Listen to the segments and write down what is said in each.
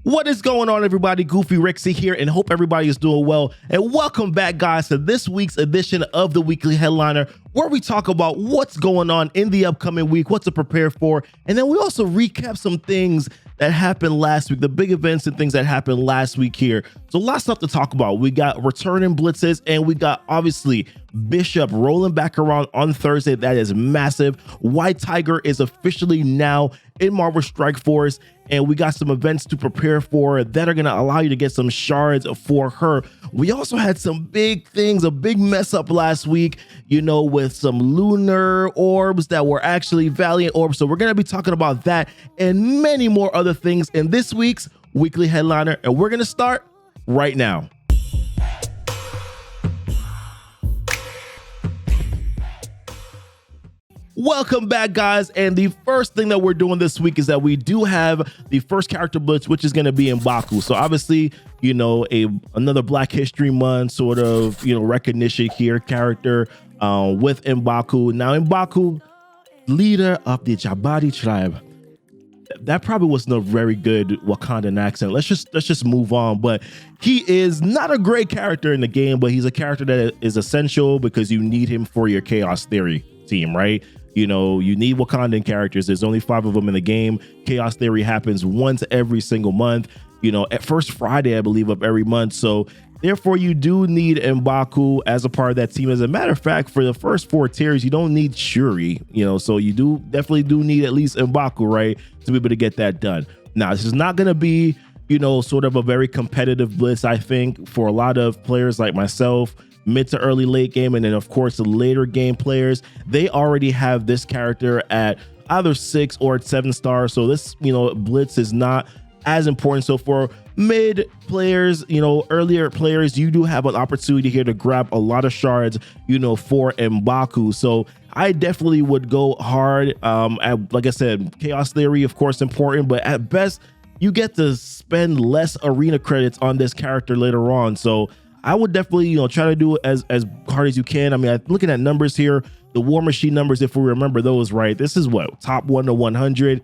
What is going on, everybody? GoofyRhexxi here, and hope everybody is doing well. And welcome back, guys, to this week's edition of the Weekly Headliner, where we talk about what's going on in the upcoming week, what to prepare for, and then we also recap some things that happened last week, the big events and things that happened last week here. So lots of stuff to talk about. We got returning blitzes, and we got obviously Bishop rolling back around on Thursday. That is massive. White Tiger is officially now in Marvel Strike Force, and we got some events to prepare for that are going to allow you to get some shards for her. We also had some big things, a big mess up last week, you know, with some lunar orbs that were actually Valiant orbs. So we're going to be talking about that and many more other things in this week's Weekly Headliner, and we're going to start right now. Welcome back, guys, and the first thing that we're doing this week is that we do have the first character blitz, which is going to be M'Baku. So obviously, you know, another Black History Month sort of, you know, recognition here character with M'Baku. Now, M'Baku, leader of the Jabari tribe. That probably wasn't a very good Wakandan accent. Let's just move on. But he is not a great character in the game, but he's a character that is essential because you need him for your Chaos Theory team, right? You know, you need Wakandan characters. There's only 5 of them in the game. Chaos Theory happens once every single month, you know, at first Friday, I believe, of every month. So therefore, you do need M'Baku as a part of that team. As a matter of fact, for the first 4 tiers, you don't need Shuri, you know, so you definitely need at least M'Baku, right, to be able to get that done. Now, this is not going to be, you know, sort of a very competitive blitz, I think, for a lot of players like myself, mid to early late game, and then of course the later game players. They already have this character at either 6 or 7 stars, so this, you know, blitz is not as important. So for mid players, you know, earlier players, you do have an opportunity here to grab a lot of shards, you know, for M'Baku. So I definitely would go hard. Like I said, Chaos Theory, of course, important, but at best you get to spend less arena credits on this character later on. So I would definitely, you know, try to do it as hard as you can. I mean, looking at numbers here, the War Machine numbers, if we remember those right, this is what, top 1 to 100,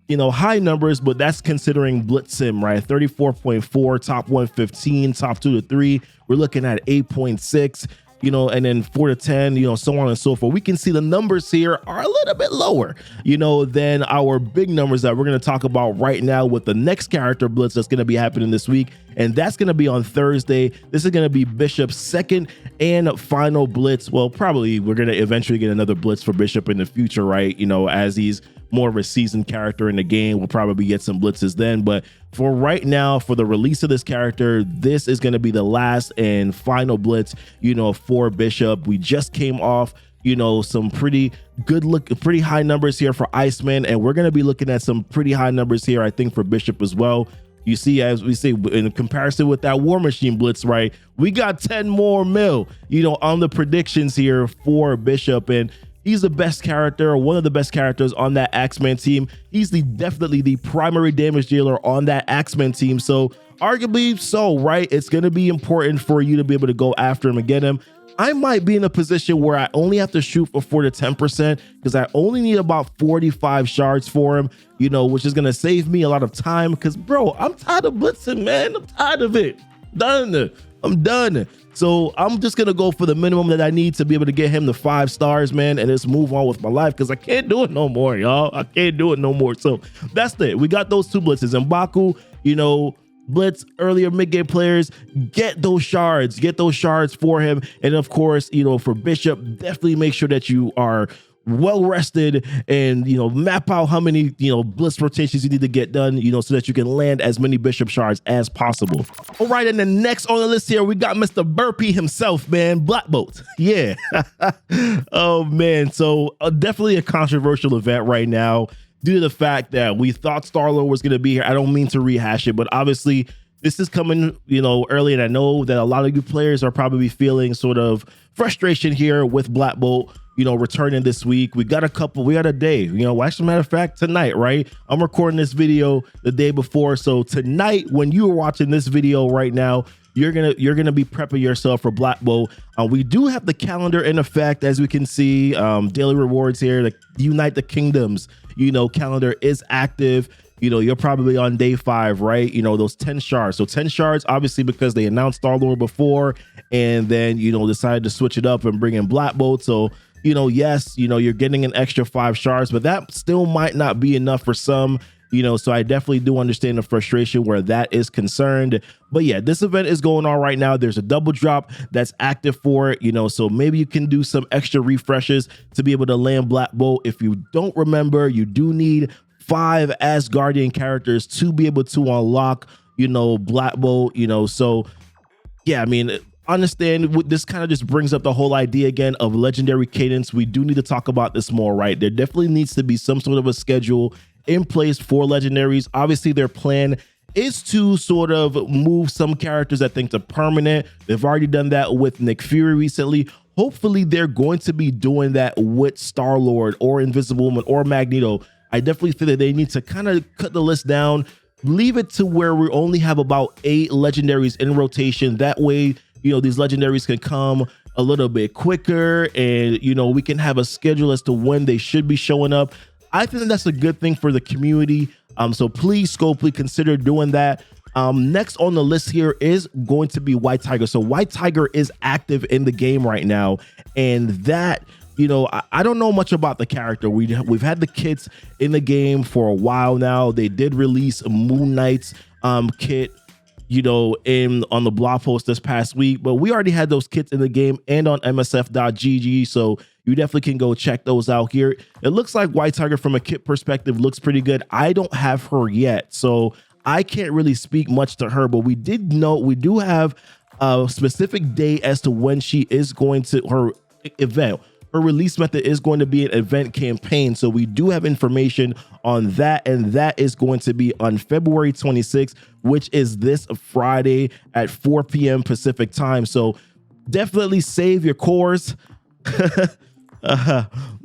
you know, high numbers, but that's considering Blitz Sim, right? 34.4, top 115, top 2 to 3. We're looking at 8.6, you know, and then 4 to 10, you know, so on and so forth. We can see the numbers here are a little bit lower, you know, than our big numbers that we're going to talk about right now with the next character blitz that's going to be happening this week. And that's going to be on Thursday. This is going to be Bishop's second and final blitz. Well, probably we're going to eventually get another blitz for Bishop in the future, right? You know, as he's more of a seasoned character in the game, we'll probably get some blitzes then. But for right now, for the release of this character, this is going to be the last and final blitz, you know, for Bishop. We just came off, you know, some pretty high numbers here for Iceman, and we're going to be looking at some pretty high numbers here, I think, for Bishop as well. You see, as we say, in comparison with that War Machine blitz, right, we got 10 more mil, you know, on the predictions here for Bishop, and he's the best character, one of the best characters on that Axeman team. He's definitely the primary damage dealer on that Axeman team. So arguably so, right? It's going to be important for you to be able to go after him and get him. I might be in a position where I only have to shoot for 4 to 10% because I only need about 45 shards for him, you know, which is going to save me a lot of time because, bro, I'm tired of blitzing, man. I'm tired of it. I'm done. So I'm just going to go for the minimum that I need to be able to get him the 5 stars, man, and just move on with my life because I can't do it no more, y'all. I can't do it no more. So that's it. We got those 2 blitzes. M'Baku, you know, blitz earlier mid-game players, get those shards for him. And of course, you know, for Bishop, definitely make sure that you are well rested and, you know, map out how many, you know, blitz rotations you need to get done, you know, so that you can land as many Bishop shards as possible. All right, and then next on the list here, we got Mr. Burpee himself, man, Black Bolt. Yeah. Oh man, so definitely a controversial event right now due to the fact that we thought Star-Lord was going to be here. I don't mean to rehash it, but obviously this is coming, you know, early, and I know that a lot of you players are probably feeling sort of frustration here with Black Bolt, you know, returning this week. We got a day, you know, actually, matter of fact, tonight, right? I'm recording this video the day before. So tonight, when you are watching this video right now, you're gonna be prepping yourself for Black Bolt. We do have the calendar in effect, as we can see. Daily rewards here, the Unite the Kingdoms, you know, calendar is active. you're probably on day 5, right? Those 10 shards. So 10 shards, obviously, because they announced Star-Lord before, and then, decided to switch it up and bring in Black Bolt. So, yes, you're getting an extra 5 shards, but that still might not be enough for some. So I definitely do understand the frustration where that is concerned. But yeah, this event is going on right now. There's a double drop that's active for it, so maybe you can do some extra refreshes to be able to land Black Bolt. If you don't remember, you do need 5 Asgardian characters to be able to unlock, Black Bolt, so yeah, I mean, understand this kind of just brings up the whole idea again of legendary cadence. We do need to talk about this more, right? There definitely needs to be some sort of a schedule in place for legendaries. Obviously, their plan is to sort of move some characters, I think, to permanent. They've already done that with Nick Fury recently. Hopefully, they're going to be doing that with Star-Lord or Invisible Woman or Magneto. I definitely think that they need to kind of cut the list down, leave it to where we only have about 8 legendaries in rotation. That way, these legendaries can come a little bit quicker, and, we can have a schedule as to when they should be showing up. I think that's a good thing for the community. So please, Scopely, consider doing that. Next on the list here is going to be White Tiger. So White Tiger is active in the game right now, and that, I don't know much about the character. We've had the kits in the game for a while now. They did release a Moon Knight's kit, on the blog post this past week, but we already had those kits in the game and on msf.gg, so you definitely can go check those out here. It looks like White Tiger from a kit perspective looks pretty good. I don't have her yet, so I can't really speak much to her, but we do have a specific date as to when she is going to her event. Her release method is going to be an event campaign, so we do have information on that, and that is going to be on February 26th, which is this Friday at 4 p.m. Pacific time. So definitely save your cores.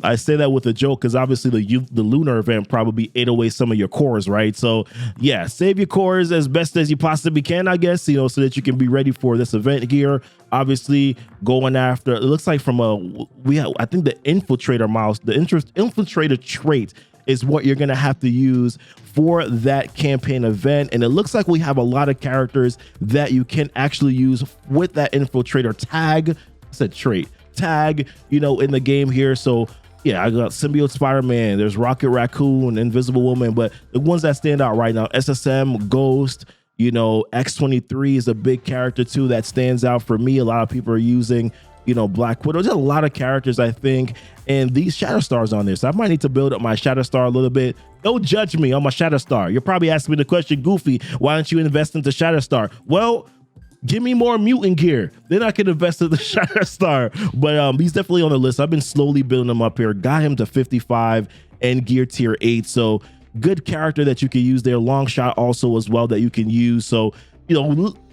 I say that with a joke because obviously the lunar event probably ate away some of your cores, right? So yeah, save your cores as best as you possibly can, I guess, so that you can be ready for this event here. Obviously going after, it looks like from I think the infiltrator mouse, the infiltrator trait is what you're going to have to use for that campaign event. And it looks like we have a lot of characters that you can actually use with that infiltrator tag. I said trait. Tag, in the game here. So yeah, I got Symbiote Spider-Man, there's Rocket Raccoon, Invisible Woman, but the ones that stand out right now, SSM, Ghost, X-23 is a big character too that stands out for me. A lot of people are using, Black Widow. There's a lot of characters, I think, and these Shatterstars on there. So I might need to build up my Shatterstar a little bit. Don't judge me on my Shatterstar. You're probably asking me the question, Goofy, why don't you invest into Shatterstar? Well, give me more mutant gear, then I can invest in the Shatterstar. But he's definitely on the list. I've been slowly building him up here. Got him to 55 and gear tier 8. So good character that you can use there. Long shot also as well that you can use. So,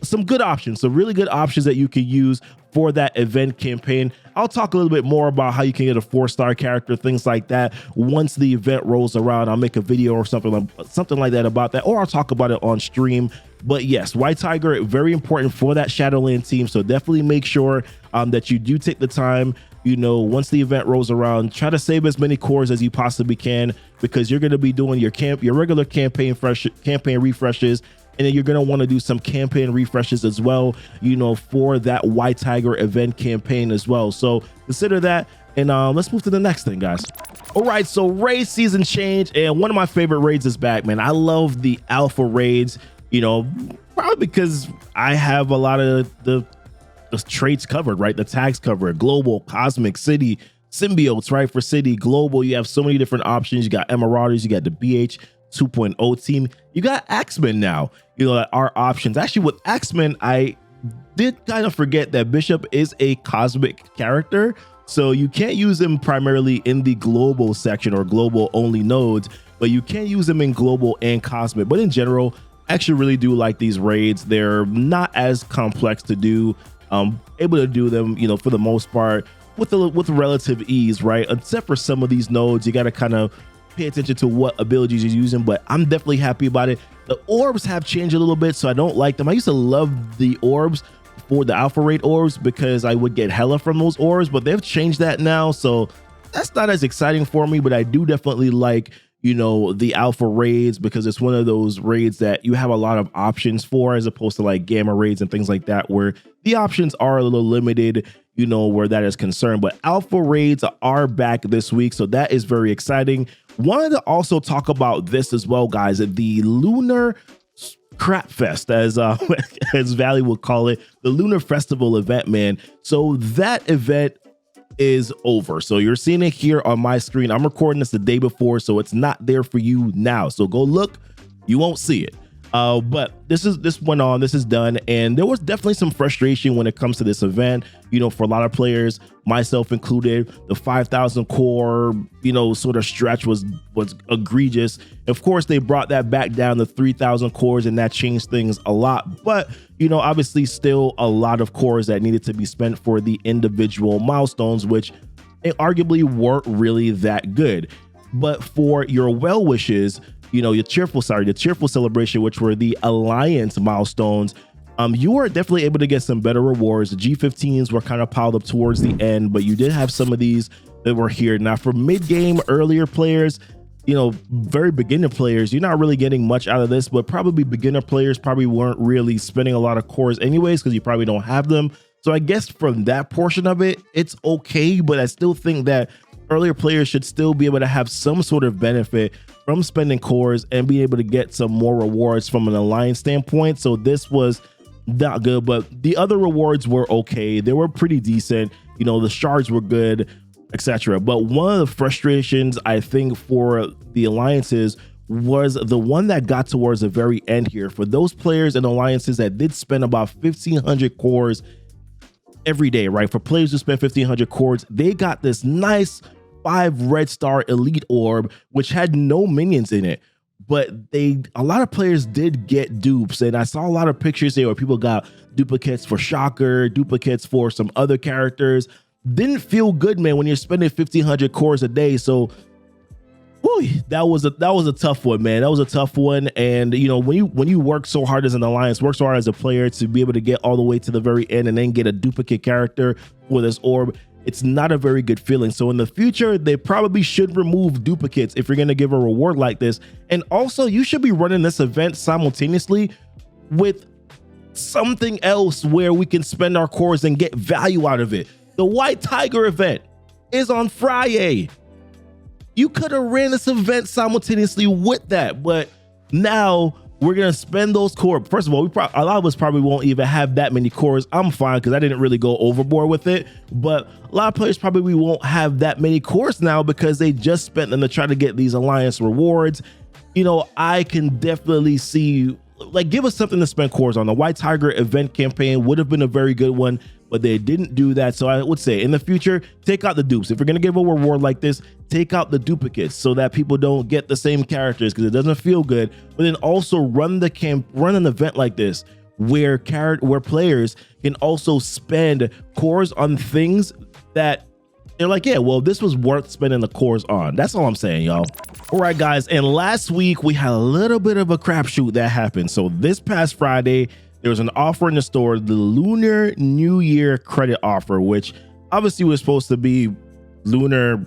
some good options, some really good options that you can use for that event campaign. I'll talk a little bit more about how you can get a 4-star character, things like that. Once the event rolls around, I'll make a video or something like that about that, or I'll talk about it on stream. But yes, White Tiger, very important for that Shadowland team. So definitely make sure that you do take the time, once the event rolls around, try to save as many cores as you possibly can, because you're going to be doing your regular campaign refreshes. And then you're going to want to do some campaign refreshes as well, for that White Tiger event campaign as well. So consider that. And let's move to the next thing, guys. All right, so raid season change. And one of my favorite raids is back, man. I love the alpha raids, probably because I have a lot of the traits covered, right? The tags covered, global, cosmic, city, symbiotes, right? For city, global, you have so many different options. You got Marauders, you got the BH 2.0 team, you got Axemen now, that are options. Actually, with Axemen, I did kind of forget that Bishop is a cosmic character, so you can't use him primarily in the global section or global only nodes, but you can use them in global and cosmic. But in general, I actually really do like these raids. They're not as complex to do, able to do them, for the most part with relative ease, right? Except for some of these nodes, you got to kind of pay attention to what abilities you're using, but I'm definitely happy about it. The orbs have changed a little bit, so I don't like them. I used to love the orbs for the alpha raid orbs because I would get hella from those orbs, but they've changed that now, so that's not as exciting for me. But I do definitely like, the alpha raids, because it's one of those raids that you have a lot of options for, as opposed to like gamma raids and things like that, where the options are a little limited, where that is concerned. But alpha raids are back this week, so that is very exciting. Wanted to also talk about this as well, guys. The Lunar Crap Fest, as Valley would call it, the Lunar Festival event, man. So that event is over. So you're seeing it here on my screen. I'm recording this the day before, so it's not there for you now. So go look, you won't see it. But this went on, this is done, and there was definitely some frustration when it comes to this event, for a lot of players, myself included. The 5,000 core, sort of stretch was egregious. Of course, they brought that back down to 3,000 cores, and that changed things a lot. But, obviously still a lot of cores that needed to be spent for the individual milestones, which arguably weren't really that good. But for your well wishes, your cheerful celebration, which were the alliance milestones, you were definitely able to get some better rewards. The G15s were kind of piled up towards the end, but you did have some of these that were here. Now for mid-game, earlier players, very beginner players, you're not really getting much out of this, but probably beginner players probably weren't really spending a lot of cores anyways, because you probably don't have them. So I guess from that portion of it, it's okay, but I still think that earlier players should still be able to have some sort of benefit from spending cores and be able to get some more rewards from an alliance standpoint. So this was not good, but the other rewards were okay. They were pretty decent. The shards were good, etc. But one of the frustrations I think for the alliances was the one that got towards the very end here. For those players and alliances that did spend about 1,500 cores every day, right? For players who spent 1,500 cores, they got this nice 5 red star elite orb, which had no minions in it, but a lot of players did get dupes, and I saw a lot of pictures there where people got duplicates for Shocker, duplicates for some other characters. Didn't feel good, man, when you're spending 1,500 cores a day. So whew, that was a tough one, man. That was a tough one. And when you work so hard as an alliance, work so hard as a player to be able to get all the way to the very end and then get a duplicate character for this orb, it's not a very good feeling. So in the future, they probably should remove duplicates if you're going to give a reward like this. And also, you should be running this event simultaneously with something else where we can spend our cores and get value out of it. The White Tiger event is on Friday. You could have ran this event simultaneously with that, but now we're going to spend those cores. First of all, a lot of us probably won't even have that many cores. I'm fine because I didn't really go overboard with it. But a lot of players probably won't have that many cores now because they just spent them to try to get these alliance rewards. I can definitely see, like, give us something to spend cores on. The White Tiger event campaign would have been a very good one, but they didn't do that. So I would say in the future, take out the dupes. If you're going to give a reward like this, take out the duplicates so that people don't get the same characters, because it doesn't feel good. But then also run an event like this where players can also spend cores on things that they're like, yeah, well, this was worth spending the cores on. That's all I'm saying, y'all. All right, guys. And last week we had a little bit of a crapshoot that happened. So this past Friday, there was an offer in the store, the Lunar New Year credit offer, which obviously was supposed to be lunar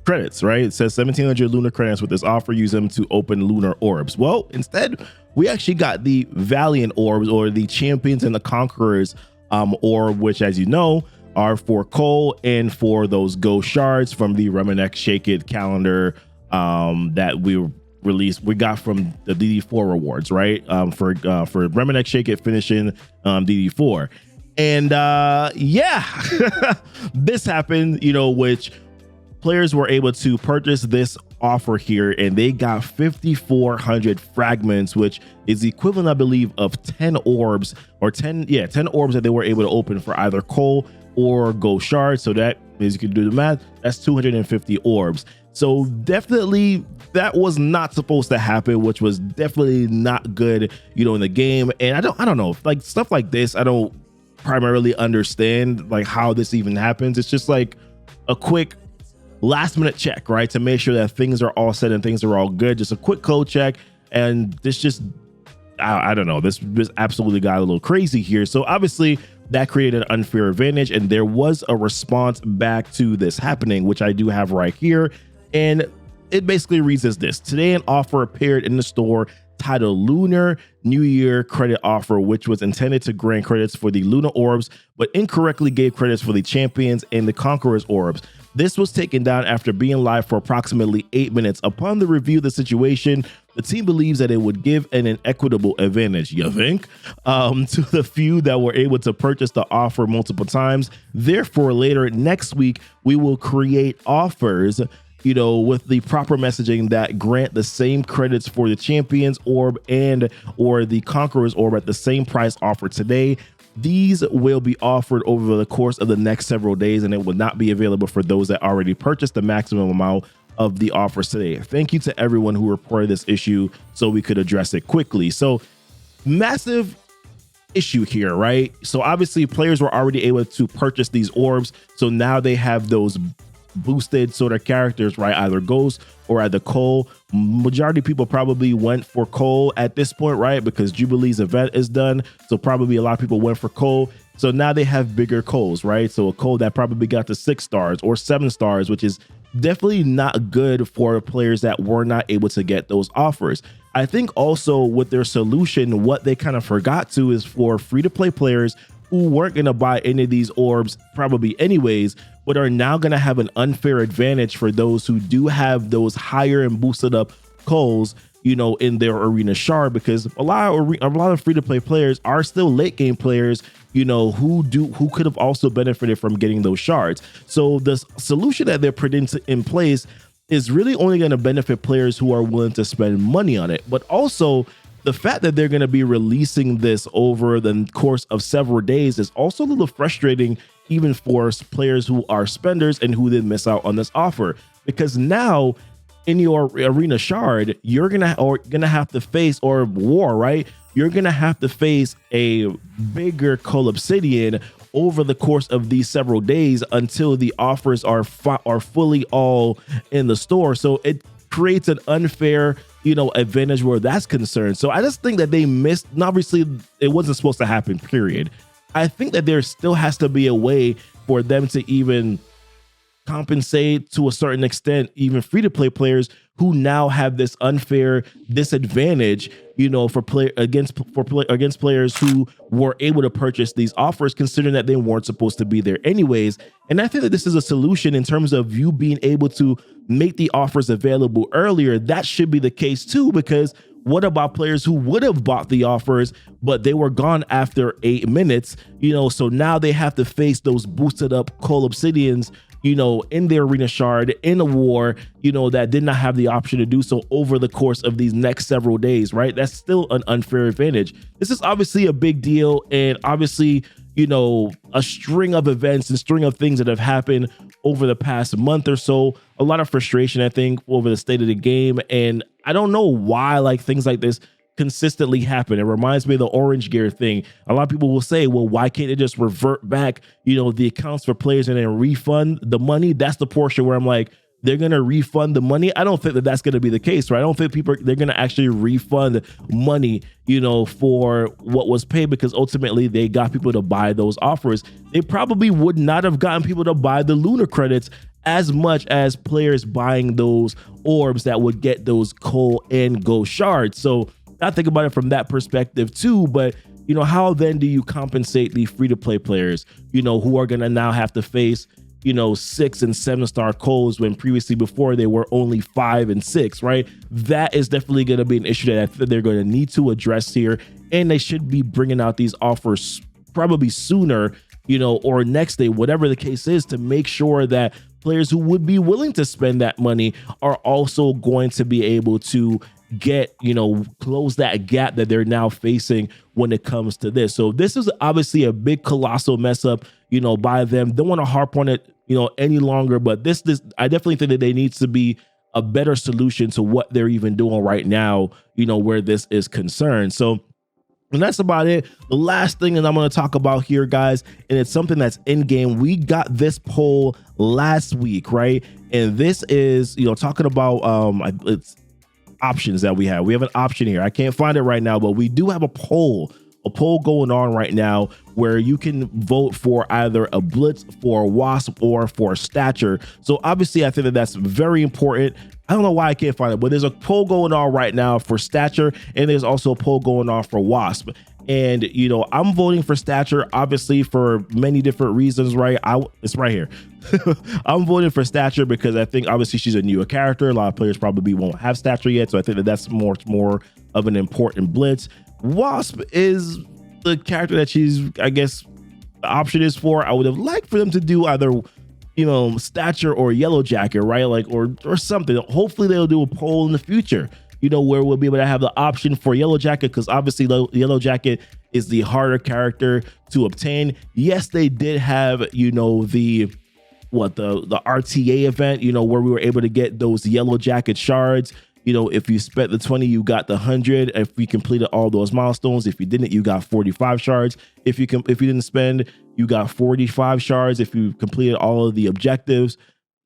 credits, right? It says 1,700 lunar credits with this offer. Use them to open lunar orbs. Well, instead, we actually got the Valiant orbs, or the Champions and the Conquerors orb, which, as you know, are for coal and for those Go shards from the Remenek Shake It calendar that we released. We got from the DD4 rewards, right? For Remenek Shake It finishing DD4. And yeah, this happened, which players were able to purchase this offer here, and they got 5,400 fragments, which is the equivalent, I believe, of 10 orbs, or 10 orbs that they were able to open for either coal or Go shards. So that, as you can do the math, that's 250 orbs. So definitely that was not supposed to happen, which was definitely not good, in the game. And I don't know, like stuff like this, I don't primarily understand like how this even happens. It's just like a quick last minute check, right? To make sure that things are all set and things are all good. Just a quick code check. And this just, I don't know, this absolutely got a little crazy here. So obviously that created an unfair advantage, and there was a response back to this happening, which I do have right here. And it basically reads as this: today an offer appeared in the store titled Lunar New Year Credit Offer, which was intended to grant credits for the Lunar Orbs, but incorrectly gave credits for the Champions and the Conquerors Orbs. This was taken down after being live for approximately 8 minutes. Upon the review of the situation, the team believes that it would give an inequitable advantage, you think, to the few that were able to purchase the offer multiple times. Therefore, later next week, we will create offers, you know, with the proper messaging that grant the same credits for the Champions Orb and or the Conquerors Orb at the same price offered today. These will be offered over the course of the next several days, and it will not be available for those that already purchased the maximum amount of the offers today. Thank you to everyone who reported this issue so we could address it quickly. So massive issue here, right? So obviously players were already able to purchase these orbs, so now they have those boosted sort of characters, right? Either Ghost or either Cole. Majority of people probably went for Cole at this point, right? Because Jubilee's event is done, so probably a lot of people went for Cole. So now they have bigger Coles, right? So a Cole that probably got to 6 stars or 7 stars, which is definitely not good for players that were not able to get those offers. I think also with their solution, what they kind of forgot to is for free-to-play players who weren't going to buy any of these orbs probably anyways, but are now going to have an unfair advantage for those who do have those higher and boosted up Coles, you know, in their arena shard, because a lot of free-to-play players are still late game players, you know, who could have also benefited from getting those shards. So the solution that they're putting in place is really only going to benefit players who are willing to spend money on it, but also the fact that they're going to be releasing this over the course of several days is also a little frustrating, even for players who are spenders and who did miss out on this offer, because now in your arena shard, you're gonna have to face, or war, right? You're gonna have to face a bigger Cole Obsidian over the course of these several days until the offers are fully all in the store. So it creates an unfair, you know, advantage where that's concerned. So I just think that they missed, and obviously it wasn't supposed to happen, period. I think that there still has to be a way for them to even compensate to a certain extent, even free-to-play players who now have this unfair disadvantage, you know, against players who were able to purchase these offers, considering that they weren't supposed to be there anyways. And I think that this is a solution in terms of you being able to make the offers available earlier. That should be the case too, because what about players who would have bought the offers, but they were gone after 8 minutes, you know, so now they have to face those boosted up Cole Obsidians, you know, in their arena shard, in a war, you know, that did not have the option to do so over the course of these next several days, right? That's still an unfair advantage. This is obviously a big deal, and obviously, you know, a string of events and string of things that have happened over the past month or so. A lot of frustration, I think, over the state of the game, and I don't know why like things like this consistently happen. It reminds me of the orange gear thing. A lot of people will say, well, why can't it just revert back, you know, the accounts for players and then refund the money? That's the portion where I'm like, they're going to refund the money. I don't think that that's going to be the case, right? I don't think they're going to actually refund money, you know, for what was paid, because ultimately they got people to buy those offers. They probably would not have gotten people to buy the Lunar credits as much as players buying those orbs that would get those Cole and Ghost shards. So I think about it from that perspective too, but you know, how then do you compensate the free-to-play players, you know, who are going to now have to face, you know, 6 and 7 star Coles when previously before they were only 5 and 6, right? That is definitely going to be an issue that they're going to need to address here, and they should be bringing out these offers probably sooner, you know, or next day, whatever the case is, to make sure that players who would be willing to spend that money are also going to be able to get, you know, close that gap that they're now facing when it comes to this. So this is obviously a big colossal mess up, you know, by them. Don't want to harp on it, you know, any longer, but this I definitely think that there needs to be a better solution to what they're even doing right now, you know, where this is concerned. So, and that's about it. The last thing that I'm going to talk about here, guys, and it's something that's in game. We got this poll last week, right? And this is, you know, talking about it's options that we have. We have an option here. I can't find it right now, but we do have a poll going on right now where you can vote for either a Blitz, for a Wasp, or for a Stature. So obviously I think that that's very important. I don't know why I can't find it, but there's a poll going on right now for Stature, and there's also a poll going on for Wasp. And, you know, I'm voting for Stature, obviously, for many different reasons, right? It's right here. I'm voting for Stature because I think, obviously, she's a newer character. A lot of players probably won't have Stature yet, so I think that that's much more of an important blitz. Wasp is the character that she's, I guess, the option is for. I would have liked for them to do either, you know, Stature or Yellow Jacket, right? Like, or something. Hopefully, they'll do a poll in the future, you know, where we'll be able to have the option for Yellow Jacket, because obviously Yellow Jacket is the harder character to obtain. Yes, they did have, you know, the RTA event, you know, where we were able to get those Yellow Jacket shards. You know, if you spent the 20, you got the 100. If you completed all those milestones, if you didn't, you got 45 shards. If you didn't spend, you got 45 shards. If you completed all of the objectives.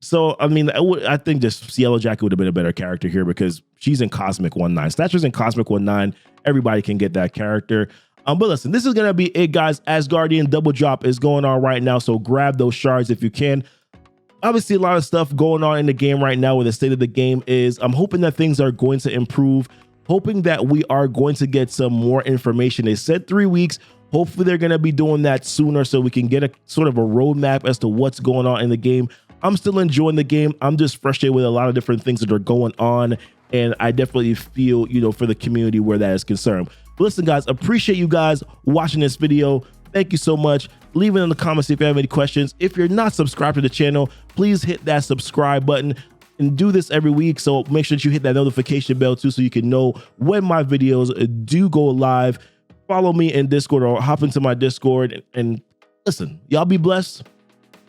So, I mean, I think just Yellow Jacket would have been a better character here because she's in Cosmic 1-9. Stature's in Cosmic 1-9. Everybody can get that character. But listen, this is going to be it, guys. Asgardian double drop is going on right now, so grab those shards if you can. Obviously, a lot of stuff going on in the game right now where the state of the game is. I'm hoping that things are going to improve, hoping that we are going to get some more information. They said 3 weeks. Hopefully, they're going to be doing that sooner so we can get a sort of a roadmap as to what's going on in the game. I'm still enjoying the game. I'm just frustrated with a lot of different things that are going on, and I definitely feel, you know, for the community where that is concerned. But listen, guys, appreciate you guys watching this video. Thank you so much. Leave it in the comments if you have any questions. If you're not subscribed to the channel, please hit that subscribe button and do this every week. So make sure that you hit that notification bell too, so you can know when my videos do go live. Follow me in Discord or hop into my Discord, and listen, y'all be blessed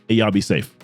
and y'all be safe.